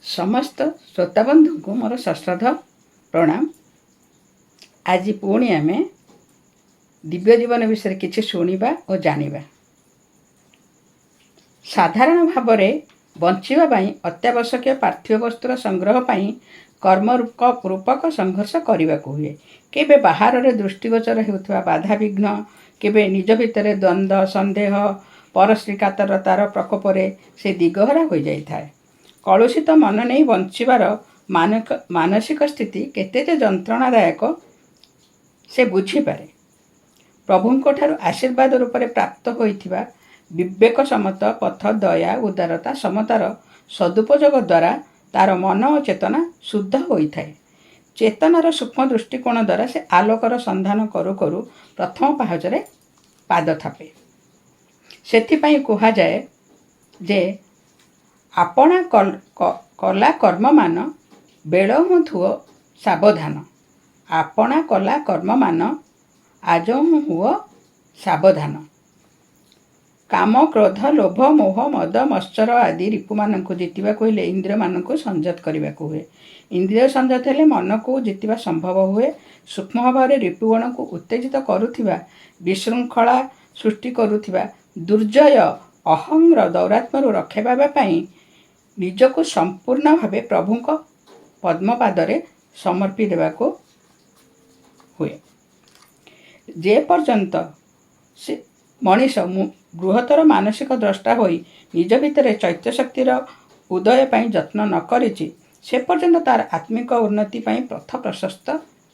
समस्त श्रोताबंधु को मोर सश्रद्ध प्रणाम। आज पुणी आम दिव्य जीवन विषय किसी शुणा और जानिबा। साधारण भाव में बंचाई अत्यावश्यक पार्थिव वस्तुर संग्रह पर कर्म रूपक संघर्ष करने को हुए। केबे बाहर दृष्टिगोचर होता बाधा विघ्न, केबे निज भितर द्वंद्व सन्देह परश्रीकातरतार प्रकोपर से दिगहरा हो जाए। कलुषित मन नहीं बंचार मानसिक स्थिति केते जंत्रणादायक से बुझीपे। प्रभुंको ठारू आशीर्वाद रूप में प्राप्त होइथिबा विवेक सम्मत पथ दया उदारता समतार सदुपयोग द्वारा तार मन और चेतना शुद्ध होता है। चेतनार सूक्ष्म दृष्टिकोण द्वारा से आलोकर संधान करू करू प्रथम पाहचरे पाद थापे। सेथिपाई कहा जाए जे आपणा कला कर्म मान बेल हुओ सावधान। आपणा कला कर्म मान आज हुओ सावधान। काम क्रोध लोभ मोह मद मत्सर आदि रिपु मानक जितवा हेले इंद्रिय मानक संयत करने को हुए। इंद्रिय संयत हेले मन को जितवा संभव हुए। सूक्ष्म भाव में रिपुगण को उत्तेजित करुथिबा विशृंखला सृष्टि करुथिबा दुर्जय अहंग्र दौरात्मु रखाइबा पाई निजको संपूर्ण भावे प्रभुंक पद्मपादरे समर्पी देवाको हुए। जे पर्यंत से मनीष बृहत्तर मानसिक द्रष्टा होई निज भितर चैत्य शक्तिर उदय पाई यत्न न करिछि से पर्यंत तार आत्मिक उन्नति पाई पथ प्रशस्त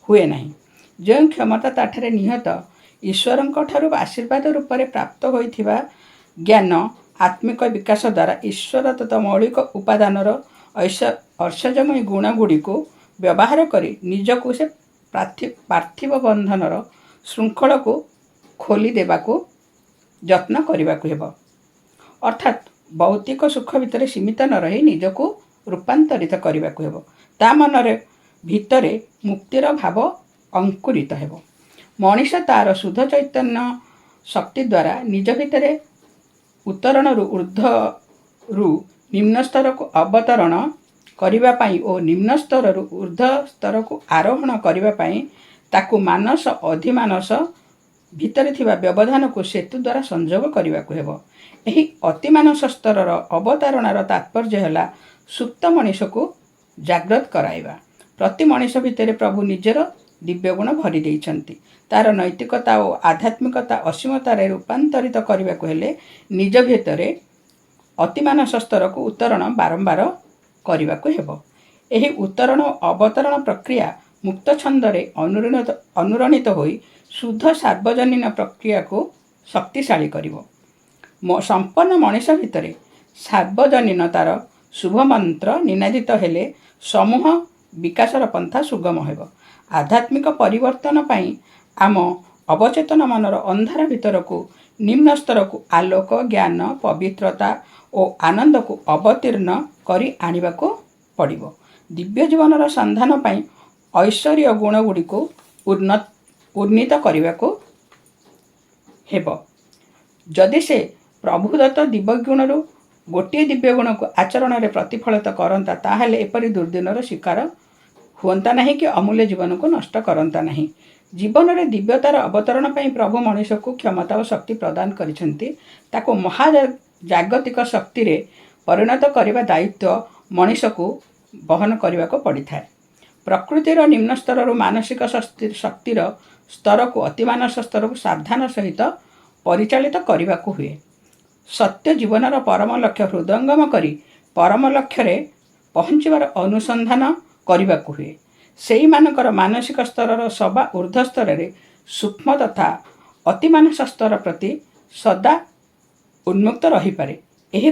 हुए नहीं। जो क्षमता ताठरे निहत ईश्वरंक ठारू आशीर्वाद रूप में प्राप्त होइथिबा ज्ञान आत्मिक विकास द्वारा ईश्वर तथा मौलिक उपादानर ऐश्वर्यमय गुणगुड़ी को व्यवहार करी निजको से पार्थिव बंधनर श्रृंखल को खोली देवाको यत्न करने को हेब। अर्थात भौतिक सुख भितर सीमित न रही निजको रूपांतरित करने को हेब। ता मनरे भितरे मुक्तिर भाव अंकुरित हेब। मनीष तार शुद्ध चैतन्य शक्ति द्वारा निज भितर उत्तरण ऊर्ध्व निम्न स्तर को अवतरण करने और निम्न स्तर ऊर्ध्व स्तर को आरोहण करने ताकू मानस अधिमानस भितर थिबा व्यवधान को सेतु द्वारा संयोग करने को हेब। एही अतिमानस स्तर अवतारणार तात्पर्य है सुप्त मनीष को जागृत कराइबा। प्रति मनीष भितर प्रभु निजर दिव्यगुण भरी देइछन्ति। तार नैतिकता और आध्यात्मिकता असीमतार रूपांतरित करने को हेले निज भितर अतिमानस स्तर को उत्तरण बारंबार करने को हेब। एही उत्तरण अवतरण प्रक्रिया मुक्त छंदरे अनुरणित होई शुद्ध सार्वजनीन प्रक्रिया को शक्तिशाली करिवो। संपन्न मनीष भितर सार्वजनीनतार शुभ मंत्र निनादित हेले समूह विकासर पंथा सुगम हेब। आध्यात्मिक परिवर्तन पाई आम अवचेतन मनर अंधार भितर को निम्न स्तर को आलोक ज्ञान पवित्रता और आनंद को अवतीर्ण करी आनिबा को पड़िबो। दिव्य जीवनर संधान पाई ऐश्वर्य गुण गुड़ी को उन्नीत करने को हेब। जदि से प्रभुदत्त दिव्यगुण गोटे दिव्यगुण को आचरण में प्रतिफलित करता ताहले एपरी दुर्दिनर शिकार हुअंता नहीं कि अमूल्य जीवन को नष्ट करता नहीं। जीवन में दिव्यतार अवतरण पर प्रभु मनीष को क्षमता और शक्ति प्रदान करिसेंति। ताको महाजागतिक शक्ति रे परिणत करने दायित्व मनीष को वहन करने को पड़ी था। प्रकृतिर निम्न स्तर मानसिक शक्तिर स्तर को अतिमानस स्तर को सावधान सहित परिचालित करने को हुए। सत्य जीवनर परम लक्ष्य हृदयंगम करी परम लक्ष्य रे पहुँचवार अनुसंधान करने को हुए। सेई मानकर मानसिक स्तर सभा ऊर्ध्व स्तर रे सूक्ष्म तथा अतिमानस स्तर प्रति सदा उन्मुक्त रही पारे। एही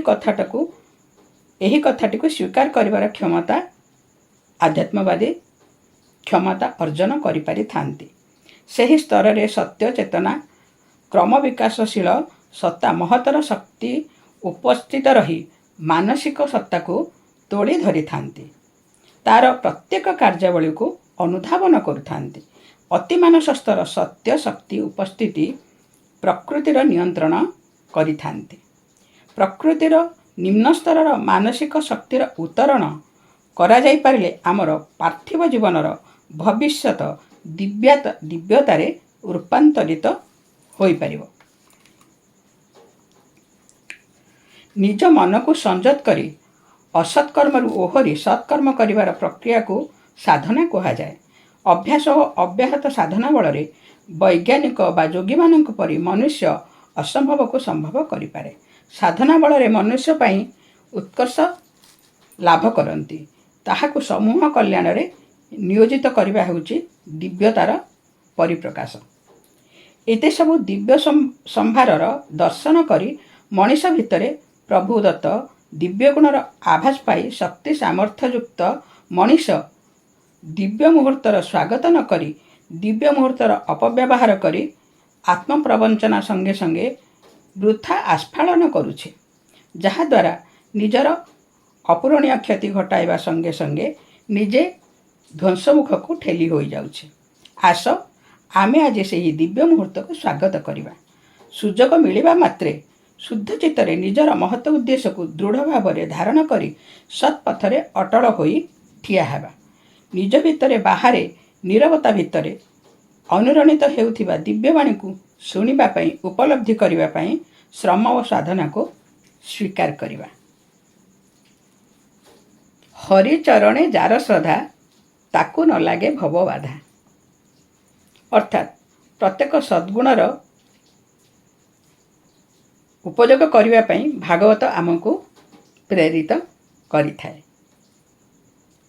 कथाटी को स्वीकार करिवार क्षमता आध्यात्मवादी क्षमता अर्जन करि पारि थांती। सेही स्तर रे सत्य चेतना क्रम विकासशील सत्ता महतर शक्ति उपस्थित रही मानसिक सत्ता को तोड़ी धरी थांती। तार प्रत्येक कार्यावली को अनुधावन करुथांती। अतिमानस स्तर सत्य शक्ति उपस्थिति प्रकृतिर नियंत्रण करिथांती। प्रकृतिर निम्न स्तर मानसिक शक्तिर उतरण କରାଯାଇପାରିଲେ ଆମର ପାର୍ଥିବ ଜୀବନର ଭବିଷ୍ୟତ ଦିବ୍ୟତାରେ ରୂପାନ୍ତରିତ ହୋଇପାରିବ। ନିଜ ମନକୁ ସଂଯତ କରି ଅସତ୍କର୍ମରୁ ଓହରି ସତ୍କର୍ମ କରିବାର ପ୍ରକ୍ରିୟାକୁ ସାଧନା କୁହାଯାଏ। ଅଭ୍ୟାସ ଓ ଅବ୍ୟାହତ ସାଧନା ବଳରେ ବୈଜ୍ଞାନିକ ବା ଯୋଗୀମାନଙ୍କ ପରି ମନୁଷ୍ୟ ଅସମ୍ଭବକୁ ସମ୍ଭବ କରିପାରେ। ସାଧନା ବଳରେ ମନୁଷ୍ୟ ପାଇଁ ଉତ୍କର୍ଷ ଲାଭ କରନ୍ତି। ତାହାକୁ ସମୂହ କଲ୍ୟାଣରେ ନିୟୋଜିତ କରିବା ହେଉଛି ଦିବ୍ୟତାର ପରିପ୍ରକାଶ। ଏତେ ସବୁ ଦିବ୍ୟ ସମ୍ଭାରର ଦର୍ଶନ କରି ମଣିଷ ଭିତରେ ପ୍ରଭୁ ଦତ୍ତ ଦିବ୍ୟଗୁଣର ଆଭାସ ପାଇ ଶକ୍ତି ସାମର୍ଥ୍ୟଯୁକ୍ତ ମଣିଷ ଦିବ୍ୟ ମୁହୂର୍ତ୍ତର ସ୍ୱାଗତ ନ କରି ଦିବ୍ୟ ମୁହୂର୍ତ୍ତର ଅପବ୍ୟବହାର କରି ଆତ୍ମପ୍ରବଞ୍ଚନା ସଙ୍ଗେ ସଙ୍ଗେ ବୃଥା ଆସ୍ଫାଳନ କରୁଛି, ଯାହାଦ୍ୱାରା ନିଜର ଅପୂରଣୀୟ କ୍ଷତି ଘଟାଇବା ସଙ୍ଗେ ସଙ୍ଗେ ନିଜେ ଧ୍ୱଂସମୁଖକୁ ଠେଲି ହୋଇଯାଉଛି। ଆସ ଆମେ ଆଜି ସେହି ଦିବ୍ୟ ମୁହୂର୍ତ୍ତକୁ ସ୍ୱାଗତ କରିବା। ସୁଯୋଗ ମିଳିବା ମାତ୍ରେ ଶୁଦ୍ଧ ଚିତ୍ତରେ ନିଜର ମହତ ଉଦ୍ଦେଶ୍ୟକୁ ଦୃଢ଼ ଭାବରେ ଧାରଣ କରି ସତ୍ପଥରେ ଅଟଳ ହୋଇ ଠିଆ ହେବା। ନିଜ ଭିତରେ ବାହାରେ ନୀରବତା ଭିତରେ ଅନୁରଣିତ ହେଉଥିବା ଦିବ୍ୟବାଣୀକୁ ଶୁଣିବା ପାଇଁ ଉପଲବ୍ଧି କରିବା ପାଇଁ ଶ୍ରମ ଓ ସାଧନାକୁ ସ୍ୱୀକାର କରିବା। ହରିଚରଣେ ଯାର ଶ୍ରଦ୍ଧା ତାକୁ ନ ଲାଗେ ଭବ ବାଧା। ଅର୍ଥାତ୍ ପ୍ରତ୍ୟେକ ସଦ୍ଗୁଣର ଉପଯୋଗ କରିବା ପାଇଁ ଭାଗବତ ଆମକୁ ପ୍ରେରିତ କରିଥାଏ।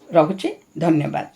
ରହୁଛି, ଧନ୍ୟବାଦ।